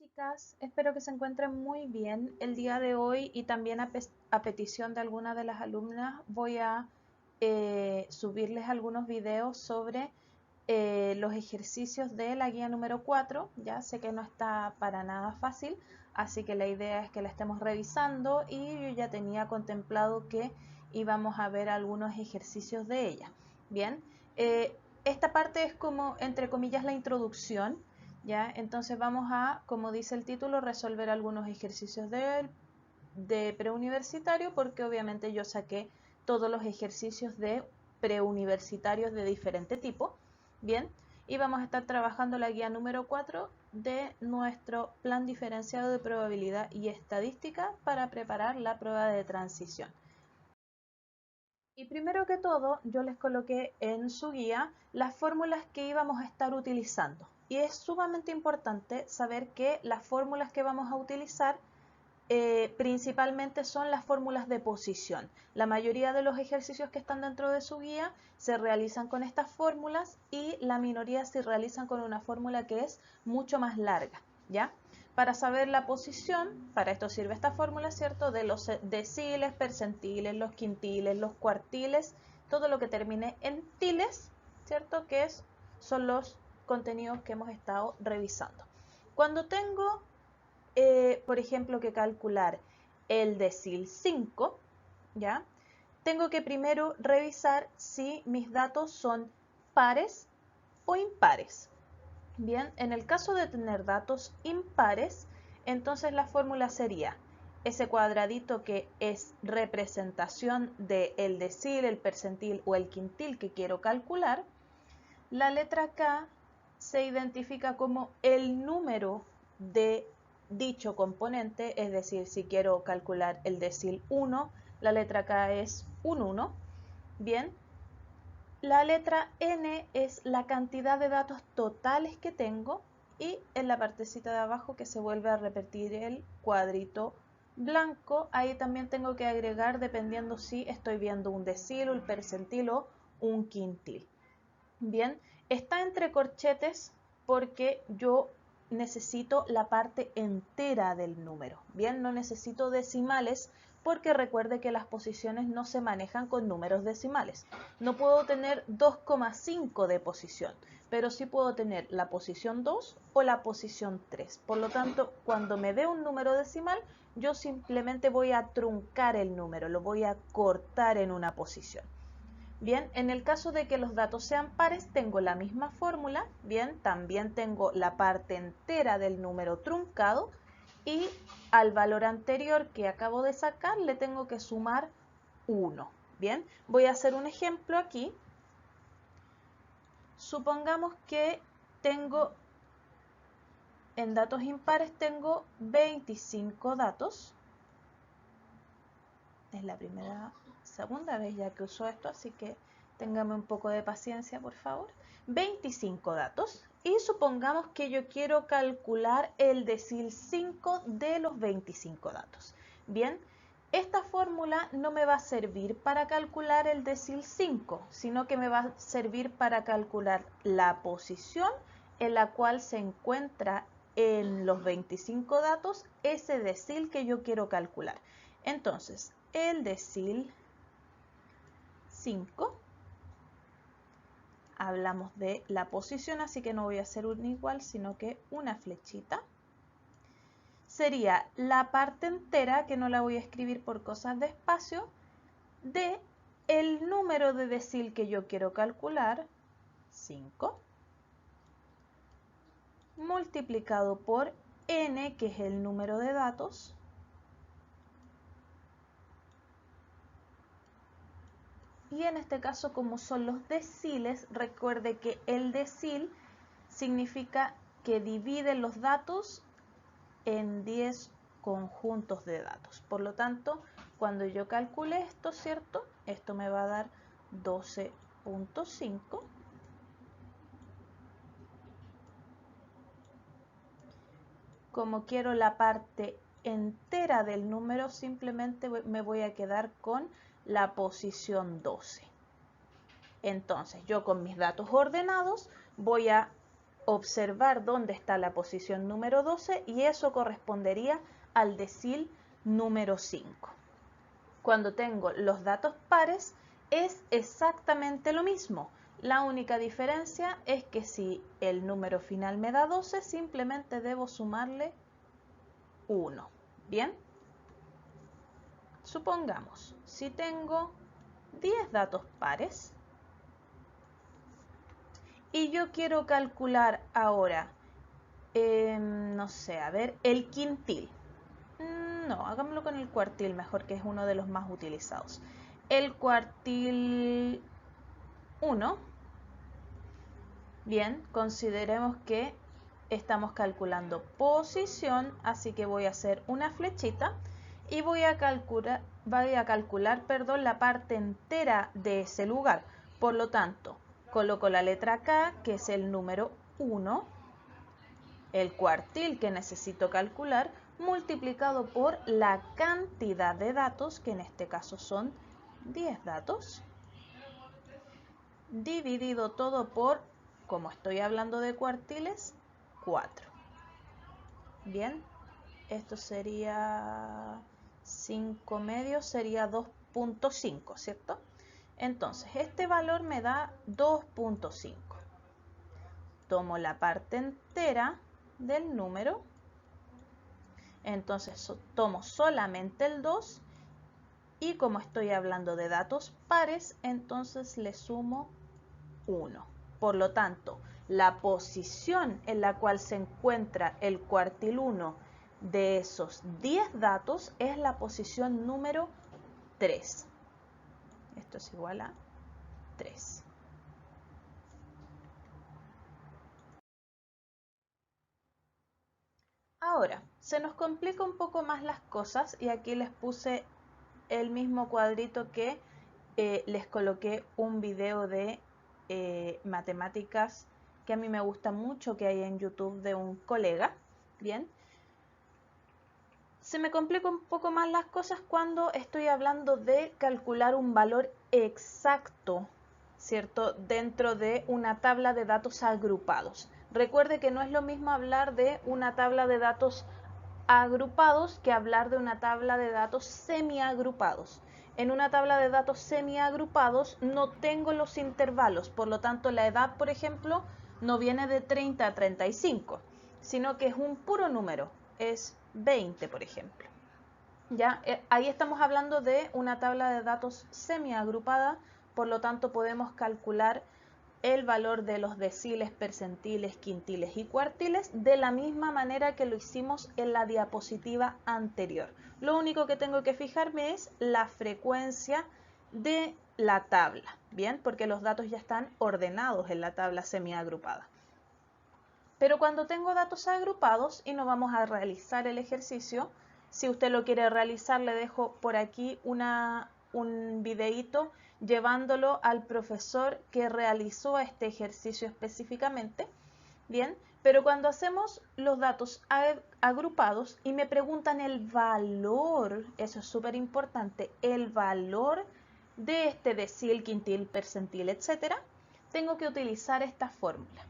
Chicas, espero que se encuentren muy bien. El día de hoy y también a petición de algunas de las alumnas voy a subirles algunos videos sobre los ejercicios de la guía número 4. Ya sé que no está para nada fácil, así que la idea es que la estemos revisando y yo ya tenía contemplado que íbamos a ver algunos ejercicios de ella. Bien, esta parte es como entre comillas la introducción. ¿Ya? Entonces vamos a, como dice el título, resolver algunos ejercicios de preuniversitario, porque obviamente yo saqué todos los ejercicios de preuniversitarios de diferente tipo. Bien, y vamos a estar trabajando la guía número 4 de nuestro plan diferenciado de probabilidad y estadística para preparar la prueba de transición. Y primero que todo, yo les coloqué en su guía las fórmulas que íbamos a estar utilizando. Y es sumamente importante saber que las fórmulas que vamos a utilizar principalmente son las fórmulas de posición. La mayoría de los ejercicios que están dentro de su guía se realizan con estas fórmulas y la minoría se realizan con una fórmula que es mucho más larga, ¿ya? Para saber la posición, para esto sirve esta fórmula, ¿cierto? De los deciles, percentiles, los quintiles, los cuartiles, todo lo que termine en tiles, ¿cierto? Son los contenidos que hemos estado revisando. Cuando tengo por ejemplo, que calcular el decil 5, ¿ya? Tengo que primero revisar si mis datos son pares o impares. Bien, en el caso de tener datos impares, entonces la fórmula sería ese cuadradito que es representación del decil, el percentil o el quintil que quiero calcular. La letra K se identifica como el número de dicho componente, es decir, si quiero calcular el decil 1, la letra K es un 1. Bien, la letra N es la cantidad de datos totales que tengo y en la partecita de abajo que se vuelve a repetir el cuadrito blanco, ahí también tengo que agregar dependiendo si estoy viendo un decil, un percentil o un quintil. Bien, está entre corchetes porque yo necesito la parte entera del número. Bien, no necesito decimales porque recuerde que las posiciones no se manejan con números decimales. No puedo tener 2,5 de posición, pero sí puedo tener la posición 2 o la posición 3. Por lo tanto, cuando me dé un número decimal, yo simplemente voy a truncar el número, lo voy a cortar en una posición. Bien, en el caso de que los datos sean pares, tengo la misma fórmula. Bien, también tengo la parte entera del número truncado y al valor anterior que acabo de sacar le tengo que sumar 1. Bien, voy a hacer un ejemplo aquí. Supongamos que tengo, en datos impares tengo 25 datos. Es la segunda vez ya que uso esto, así que téngame un poco de paciencia, por favor. 25 datos y supongamos que yo quiero calcular el decil 5 de los 25 datos. Bien, esta fórmula no me va a servir para calcular el decil 5, sino que me va a servir para calcular la posición en la cual se encuentra en los 25 datos ese decil que yo quiero calcular. Entonces, el decil 5, hablamos de la posición, así que no voy a hacer un igual, sino que una flechita. Sería la parte entera, que no la voy a escribir por cosas de espacio, de el número de decil que yo quiero calcular, 5, multiplicado por n, que es el número de datos, y en este caso, como son los deciles, recuerde que el decil significa que divide los datos en 10 conjuntos de datos. Por lo tanto, cuando yo calcule esto, ¿cierto? Esto me va a dar 12.5. Como quiero la parte entera del número, simplemente me voy a quedar con la posición 12. Entonces, yo con mis datos ordenados voy a observar dónde está la posición número 12 y eso correspondería al decil número 5. Cuando tengo los datos pares es exactamente lo mismo. La única diferencia es que si el número final me da 12, simplemente debo sumarle 1. ¿Bien? Supongamos, si tengo 10 datos pares y yo quiero calcular ahora, no sé, a ver, el quintil. No, hagámoslo con el cuartil mejor, que es uno de los más utilizados. El cuartil 1. Bien, consideremos que estamos calculando posición, así que voy a hacer una flechita y voy a calcular, la parte entera de ese lugar. Por lo tanto, coloco la letra K, que es el número 1, el cuartil que necesito calcular, multiplicado por la cantidad de datos, que en este caso son 10 datos, dividido todo por, como estoy hablando de cuartiles, 4. Bien, esto sería 5 medios, sería 2.5, ¿cierto? Entonces, este valor me da 2.5. Tomo la parte entera del número, entonces tomo solamente el 2 y como estoy hablando de datos pares, entonces le sumo 1. Por lo tanto, la posición en la cual se encuentra el cuartil 1 de esos 10 datos es la posición número 3. Esto es igual a 3. Ahora, se nos complica un poco más las cosas y aquí les puse el mismo cuadrito que les coloqué un video de matemáticas que a mí me gusta mucho, que hay en YouTube de un colega. Bien, se me complica un poco más las cosas cuando estoy hablando de calcular un valor exacto, ¿cierto?, dentro de una tabla de datos agrupados. Recuerde que no es lo mismo hablar de una tabla de datos agrupados que hablar de una tabla de datos semiagrupados. En una tabla de datos semiagrupados no tengo los intervalos, por lo tanto la edad, por ejemplo, no viene de 30 a 35, sino que es un puro número, es 20, por ejemplo. ¿Ya? Ahí estamos hablando de una tabla de datos semiagrupada, por lo tanto podemos calcular el valor de los deciles, percentiles, quintiles y cuartiles de la misma manera que lo hicimos en la diapositiva anterior. Lo único que tengo que fijarme es la frecuencia de la tabla, ¿bien? Porque los datos ya están ordenados en la tabla semiagrupada. Pero cuando tengo datos agrupados y no vamos a realizar el ejercicio, si usted lo quiere realizar, le dejo por aquí un videíto llevándolo al profesor que realizó este ejercicio específicamente. Bien, pero cuando hacemos los datos agrupados y me preguntan el valor, eso es súper importante, el valor de este decil, quintil, percentil, etcétera, tengo que utilizar esta fórmula.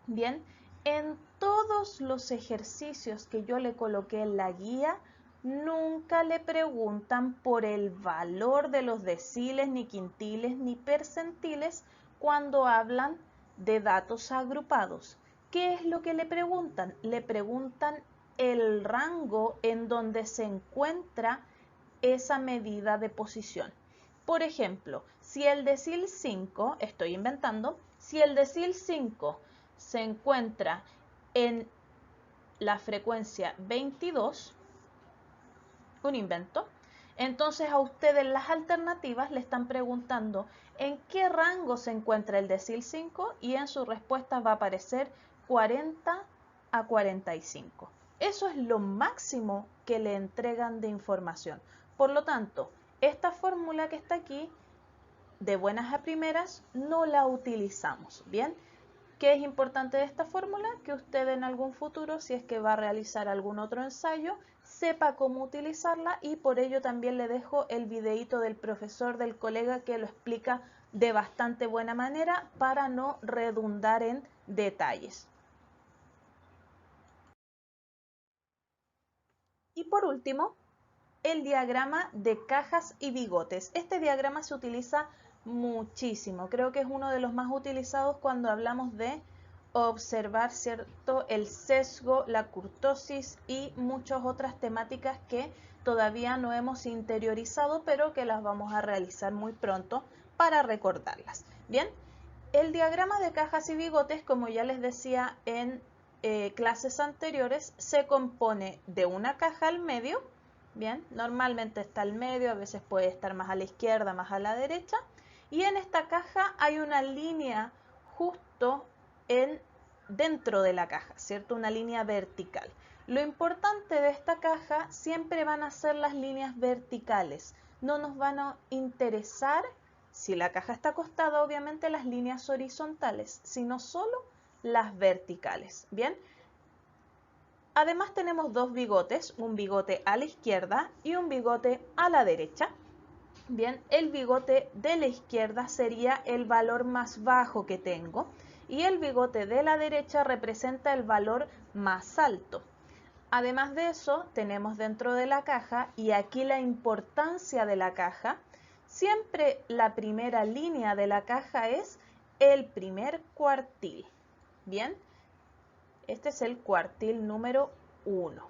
Bien, en todos los ejercicios que yo le coloqué en la guía, nunca le preguntan por el valor de los deciles, ni quintiles, ni percentiles cuando hablan de datos agrupados. ¿Qué es lo que le preguntan? Le preguntan el rango en donde se encuentra esa medida de posición. Por ejemplo, si el decil 5, estoy inventando, si el decil 5 se encuentra en la frecuencia 22, un invento, entonces a ustedes las alternativas le están preguntando en qué rango se encuentra el decil 5 y en su respuesta va a aparecer 40 a 45. Eso es lo máximo que le entregan de información. Por lo tanto, esta fórmula que está aquí, de buenas a primeras, no la utilizamos, ¿bien? ¿Qué es importante de esta fórmula? Que usted en algún futuro, si es que va a realizar algún otro ensayo, sepa cómo utilizarla y por ello también le dejo el videíto del profesor, del colega, que lo explica de bastante buena manera para no redundar en detalles. por último, el diagrama de cajas y bigotes. Este diagrama se utiliza muchísimo. Creo que es uno de los más utilizados cuando hablamos de observar, ¿cierto?, el sesgo, la kurtosis y muchas otras temáticas que todavía no hemos interiorizado, pero que las vamos a realizar muy pronto para recordarlas. Bien, el diagrama de cajas y bigotes, como ya les decía en clases anteriores, se compone de una caja al medio. Bien, normalmente está al medio, a veces puede estar más a la izquierda, más a la derecha. Y en esta caja hay una línea justo dentro de la caja, ¿cierto? Una línea vertical. Lo importante de esta caja siempre van a ser las líneas verticales. No nos van a interesar, si la caja está acostada, obviamente las líneas horizontales, sino solo las verticales. Bien. Además tenemos dos bigotes, un bigote a la izquierda y un bigote a la derecha. Bien, el bigote de la izquierda sería el valor más bajo que tengo y el bigote de la derecha representa el valor más alto. Además de eso, tenemos dentro de la caja, y aquí la importancia de la caja, siempre la primera línea de la caja es el primer cuartil. Bien, este es el cuartil número 1.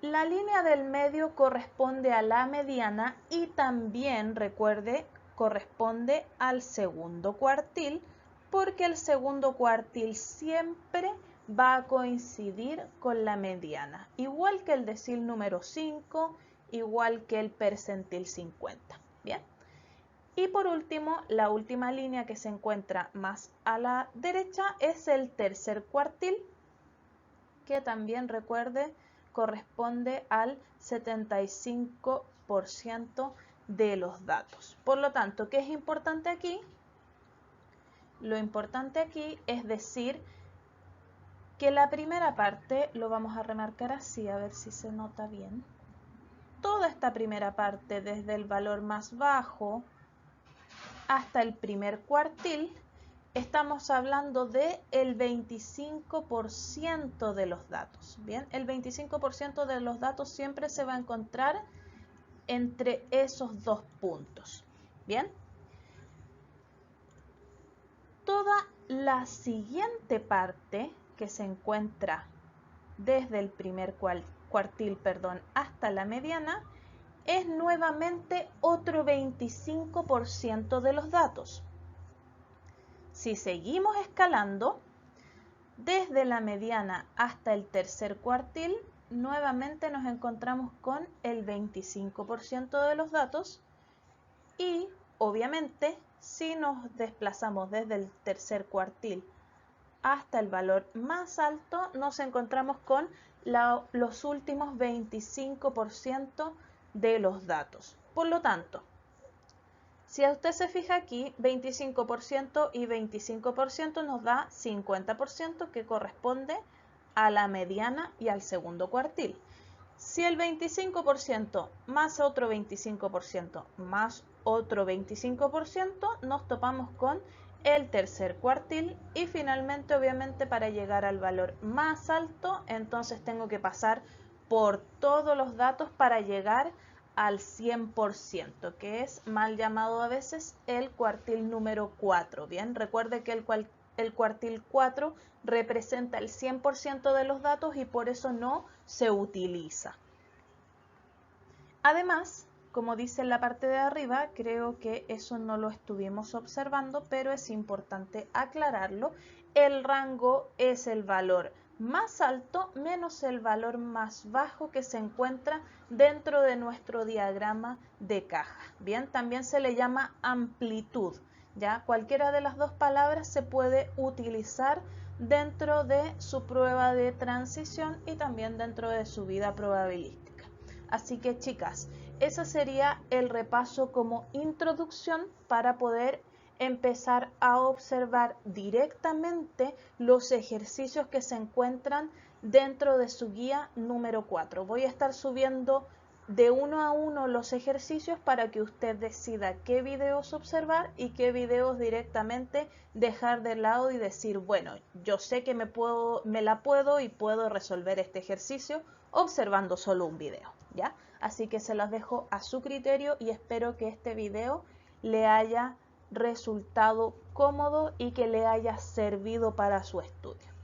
La línea del medio corresponde a la mediana y también, recuerde, corresponde al segundo cuartil, porque el segundo cuartil siempre va a coincidir con la mediana, igual que el decil número 5, igual que el percentil 50. Bien. Y por último, la última línea que se encuentra más a la derecha es el tercer cuartil, que también, recuerde, corresponde al 75% de los datos. Por lo tanto, ¿qué es importante aquí? Lo importante aquí es decir que la primera parte, lo vamos a remarcar así, a ver si se nota bien. Toda esta primera parte, desde el valor más bajo hasta el primer cuartil, estamos hablando de el 25% de los datos. Bien, el 25% de los datos siempre se va a encontrar entre esos dos puntos. Bien. Toda la siguiente parte que se encuentra desde el primer cuartil, hasta la mediana, es nuevamente otro 25% de los datos. Si seguimos escalando, desde la mediana hasta el tercer cuartil, nuevamente nos encontramos con el 25% de los datos y, obviamente, si nos desplazamos desde el tercer cuartil hasta el valor más alto, nos encontramos con los últimos 25% de los datos. Por lo tanto, si a usted se fija aquí, 25% y 25% nos da 50%, que corresponde a la mediana y al segundo cuartil. Si el 25% más otro 25% más otro 25%, nos topamos con el tercer cuartil y finalmente, obviamente, para llegar al valor más alto, entonces tengo que pasar por todos los datos para llegar al 100%, que es mal llamado a veces el cuartil número 4. Bien, recuerde que el cuartil 4 representa el 100% de los datos y por eso no se utiliza. Además, como dice en la parte de arriba, creo que eso no lo estuvimos observando, pero es importante aclararlo. El rango es el valor más alto menos el valor más bajo que se encuentra dentro de nuestro diagrama de caja. Bien, también se le llama amplitud. ¿Ya? Cualquiera de las dos palabras se puede utilizar dentro de su prueba de transición y también dentro de su vida probabilística. Así que, chicas, ese sería el repaso como introducción para poder empezar a observar directamente los ejercicios que se encuentran dentro de su guía número 4. Voy a estar subiendo de uno a uno los ejercicios para que usted decida qué videos observar y qué videos directamente dejar de lado y decir, bueno, yo sé que me la puedo y puedo resolver este ejercicio observando solo un video, ¿ya? Así que se las dejo a su criterio y espero que este video le haya resultado cómodo y que le haya servido para su estudio.